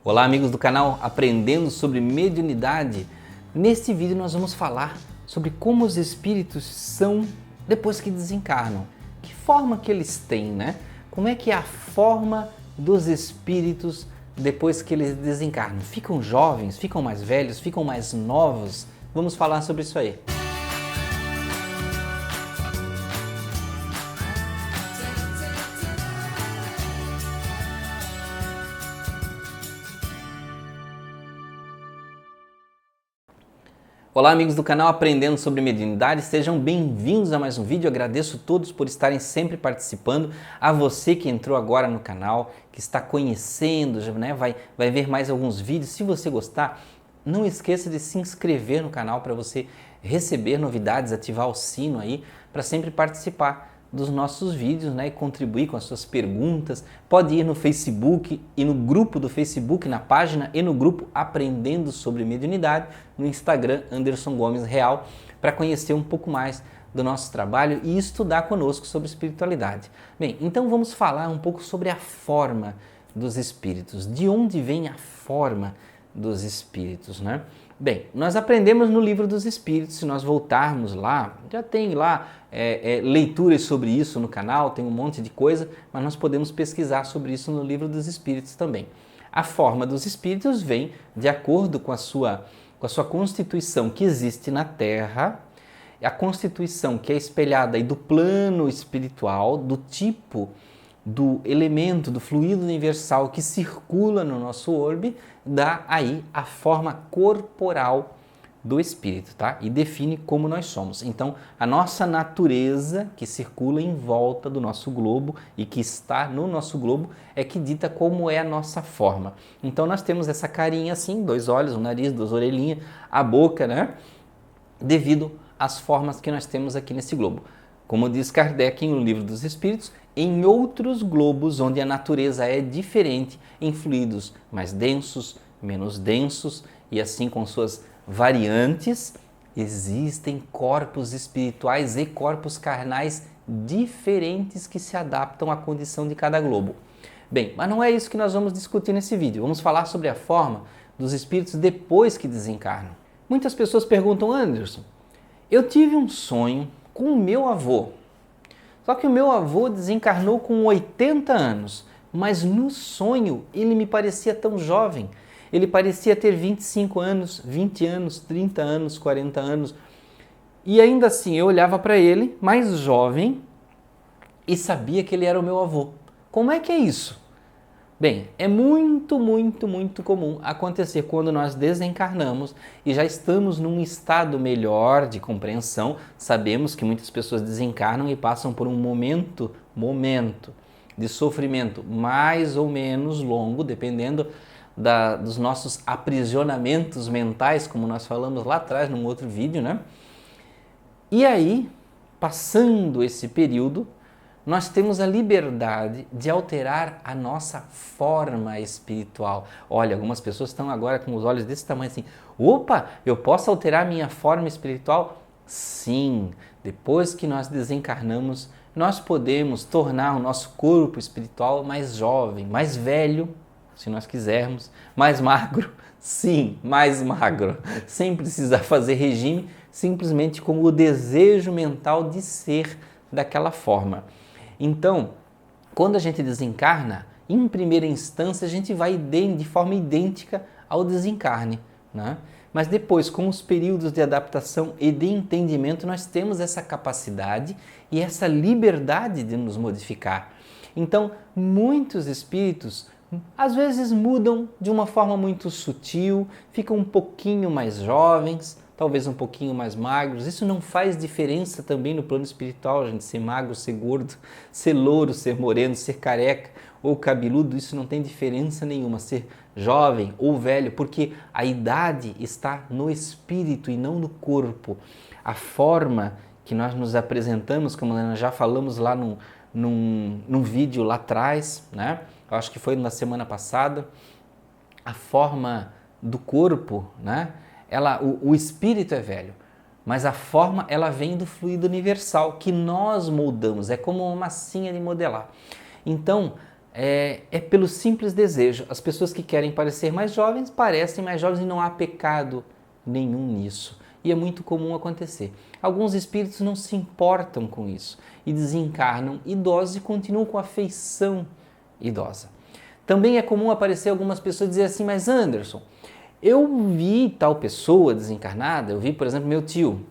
Olá amigos do canal Aprendendo sobre Mediunidade. Neste vídeo nós vamos falar sobre como os espíritos são depois que desencarnam. Que forma que eles têm, né? Como é que é a forma dos espíritos depois que eles desencarnam? Ficam jovens, ficam mais velhos, ficam mais novos? Vamos falar sobre isso aí. Olá amigos do canal Aprendendo sobre Mediunidade, sejam bem-vindos a mais um vídeo. Eu agradeço a todos por estarem sempre participando, a você que entrou agora no canal, que está conhecendo, né? vai ver mais alguns vídeos. Se você gostar, não esqueça de se inscrever no canal para você receber novidades, ativar o sino aí para sempre participar dos nossos vídeos, né, e contribuir com as suas perguntas. Pode ir no Facebook e no grupo do Facebook, na página e no grupo Aprendendo sobre Mediunidade, no Instagram Anderson Gomes Real, para conhecer um pouco mais do nosso trabalho e estudar conosco sobre espiritualidade. Bem, então vamos falar um pouco sobre a forma dos espíritos. De onde vem a forma dos espíritos, né? Bem, nós aprendemos no Livro dos Espíritos, se nós voltarmos lá, já tem lá leituras sobre isso no canal, tem um monte de coisa, mas nós podemos pesquisar sobre isso no Livro dos Espíritos também. A forma dos espíritos vem de acordo com a sua constituição que existe na Terra, a constituição que é espelhada aí do plano espiritual, do tipo do elemento, do fluido universal que circula no nosso orbe, dá aí a forma corporal do espírito, tá? E define como nós somos. Então, a nossa natureza que circula em volta do nosso globo e que está no nosso globo é que dita como é a nossa forma. Então, nós temos essa carinha assim, 2 olhos, um nariz, 2 orelhinhas, a boca, né? Devido às formas que nós temos aqui nesse globo. Como diz Kardec no Livro dos Espíritos, em outros globos onde a natureza é diferente, em fluidos mais densos, menos densos e assim com suas variantes, existem corpos espirituais e corpos carnais diferentes que se adaptam à condição de cada globo. Bem, mas não é isso que nós vamos discutir nesse vídeo. Vamos falar sobre a forma dos espíritos depois que desencarnam. Muitas pessoas perguntam: Anderson, eu tive um sonho com o meu avô. Só que o meu avô desencarnou com 80 anos, mas no sonho ele me parecia tão jovem. Ele parecia ter 25 anos, 20 anos, 30 anos, 40 anos. E ainda assim eu olhava para ele, mais jovem, e sabia que ele era o meu avô. Como é que é isso? Bem, é muito comum acontecer quando nós desencarnamos e já estamos num estado melhor de compreensão. Sabemos que muitas pessoas desencarnam e passam por um momento de sofrimento mais ou menos longo, dependendo dos nossos aprisionamentos mentais, como nós falamos lá atrás num outro vídeo, né? E aí, passando esse período, nós temos a liberdade de alterar a nossa forma espiritual. Olha, algumas pessoas estão agora com os olhos desse tamanho assim. Opa, eu posso alterar a minha forma espiritual? Sim, depois que nós desencarnamos, nós podemos tornar o nosso corpo espiritual mais jovem, mais velho, se nós quisermos, mais magro. Sim, mais magro, sem precisar fazer regime, simplesmente com o desejo mental de ser daquela forma. Então, quando a gente desencarna, em primeira instância a gente vai de forma idêntica ao desencarne, né? Mas depois, com os períodos de adaptação e de entendimento, nós temos essa capacidade e essa liberdade de nos modificar. Então, muitos espíritos às vezes mudam de uma forma muito sutil, ficam um pouquinho mais jovens, talvez um pouquinho mais magros. Isso não faz diferença também no plano espiritual, gente, ser magro, ser gordo, ser louro, ser moreno, ser careca ou cabeludo, isso não tem diferença nenhuma, ser jovem ou velho, porque a idade está no espírito e não no corpo. A forma que nós nos apresentamos, como nós já falamos lá num vídeo lá atrás, né? Eu acho que foi na semana passada, a forma do corpo, né? O espírito é velho, mas a forma ela vem do fluido universal que nós moldamos, é como uma massinha de modelar. Então, é pelo simples desejo. As pessoas que querem parecer mais jovens parecem mais jovens e não há pecado nenhum nisso. E é muito comum acontecer. Alguns espíritos não se importam com isso e desencarnam idosos e continuam com a feição idosa. Também é comum aparecer algumas pessoas dizer assim, mas Anderson, eu vi tal pessoa desencarnada, eu vi, por exemplo, meu tio,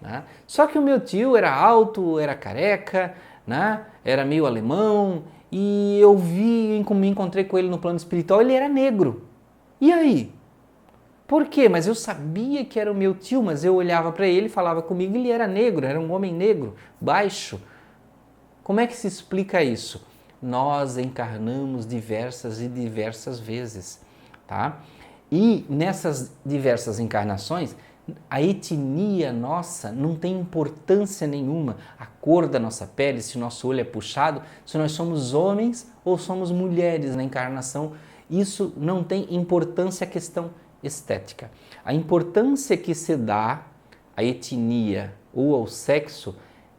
né? Só que o meu tio era alto, era careca, né? Era meio alemão, e eu vi, me encontrei com ele no plano espiritual, ele era negro. E aí? Por quê? Mas eu sabia que era o meu tio, mas eu olhava para ele, falava comigo, ele era negro, era um homem negro, baixo. Como é que se explica isso? Nós encarnamos diversas e diversas vezes, tá? E nessas diversas encarnações, a etnia nossa não tem importância nenhuma. A cor da nossa pele, se nosso olho é puxado, se nós somos homens ou somos mulheres na encarnação, isso não tem importância à questão estética. A importância que se dá à etnia ou ao sexo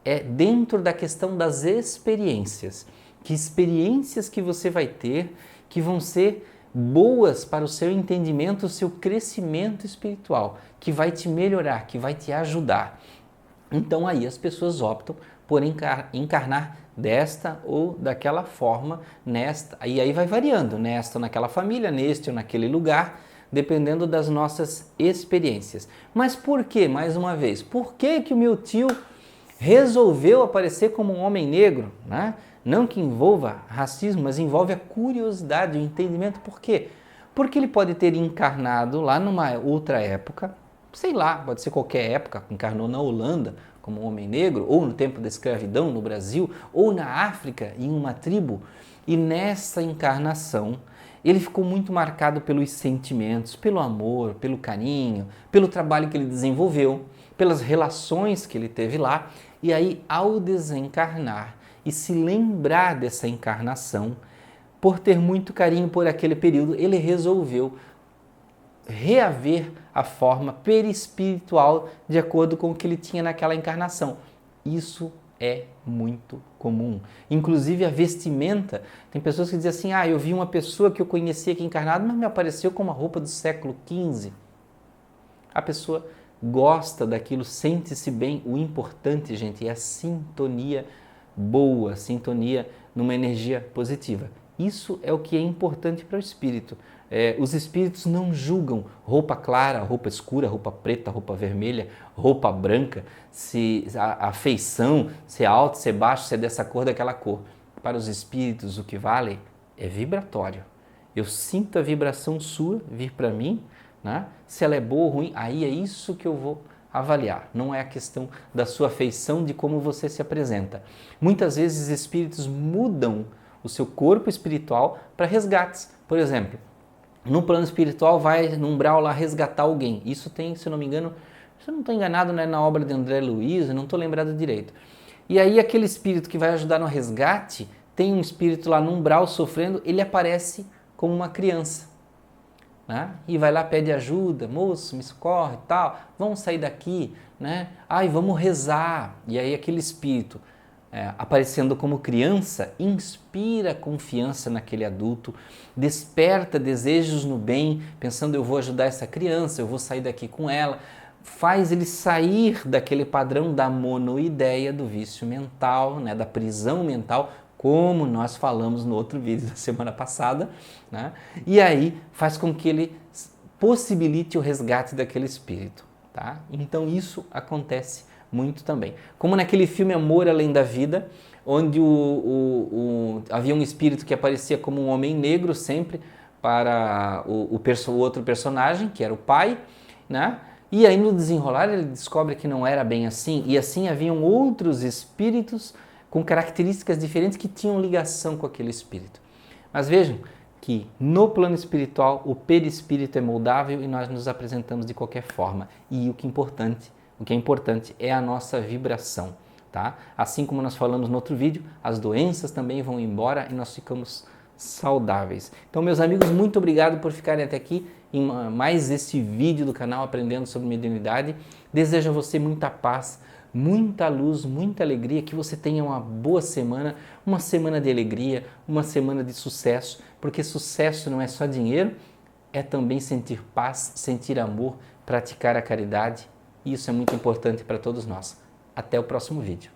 é dentro da questão das experiências. Que experiências que você vai ter que vão ser boas para o seu entendimento, o seu crescimento espiritual, que vai te melhorar, que vai te ajudar. Então aí as pessoas optam por encarnar desta ou daquela forma, nesta, e aí vai variando, nesta ou naquela família, neste ou naquele lugar, dependendo das nossas experiências. Mas por que, mais uma vez, por que que o meu tio resolveu aparecer como um homem negro, né? Não que envolva racismo, mas envolve a curiosidade, o entendimento. Por quê? Porque ele pode ter encarnado lá numa outra época, sei lá, pode ser qualquer época, encarnou na Holanda como um homem negro, ou no tempo da escravidão no Brasil, ou na África, em uma tribo, e nessa encarnação ele ficou muito marcado pelos sentimentos, pelo amor, pelo carinho, pelo trabalho que ele desenvolveu, pelas relações que ele teve lá, e aí ao desencarnar e se lembrar dessa encarnação, por ter muito carinho por aquele período, ele resolveu reaver a forma perispiritual de acordo com o que ele tinha naquela encarnação. Isso é muito comum. Inclusive a vestimenta, tem pessoas que dizem assim, eu vi uma pessoa que eu conhecia aqui encarnada, mas me apareceu com uma roupa do século XV. A pessoa gosta daquilo, sente-se bem. O importante, gente, é a sintonia boa, sintonia numa energia positiva. Isso é o que é importante para o espírito. Os espíritos não julgam roupa clara, roupa escura, roupa preta, roupa vermelha, roupa branca, se a feição, se é alto, se é baixo, se é dessa cor, daquela cor. Para os espíritos, o que vale é vibratório. Eu sinto a vibração sua vir para mim, né? Se ela é boa ou ruim, aí é isso que eu vou avaliar. Não é a questão da sua feição, de como você se apresenta. Muitas vezes espíritos mudam o seu corpo espiritual para resgates. Por exemplo, no plano espiritual vai no umbral lá resgatar alguém. Isso tem, se eu não me engano, se eu não estou enganado, né, na obra de André Luiz, não estou lembrado direito. E aí aquele espírito que vai ajudar no resgate, tem um espírito lá no umbral sofrendo, ele aparece como uma criança. Né? E vai lá, pede ajuda, moço, me socorre e tal, vamos sair daqui, né? Vamos rezar. E aí aquele espírito aparecendo como criança, inspira confiança naquele adulto, desperta desejos no bem, pensando eu vou ajudar essa criança, eu vou sair daqui com ela, faz ele sair daquele padrão da monoideia, do vício mental, né? Da prisão mental, como nós falamos no outro vídeo da semana passada, né? E aí faz com que ele possibilite o resgate daquele espírito, tá? Então isso acontece muito também. Como naquele filme Amor Além da Vida, onde havia um espírito que aparecia como um homem negro sempre para o outro personagem, que era o pai, né? E aí no desenrolar ele descobre que não era bem assim, e assim haviam outros espíritos com características diferentes que tinham ligação com aquele espírito. Mas vejam que no plano espiritual o perispírito é moldável e nós nos apresentamos de qualquer forma. E o que é importante é a nossa vibração, tá? Assim como nós falamos no outro vídeo, as doenças também vão embora e nós ficamos saudáveis. Então, meus amigos, muito obrigado por ficarem até aqui em mais este vídeo do canal Aprendendo sobre Mediunidade. Desejo a você muita paz, muita luz, muita alegria, que você tenha uma boa semana, uma semana de alegria, uma semana de sucesso, porque sucesso não é só dinheiro, é também sentir paz, sentir amor, praticar a caridade. E isso é muito importante para todos nós. Até o próximo vídeo.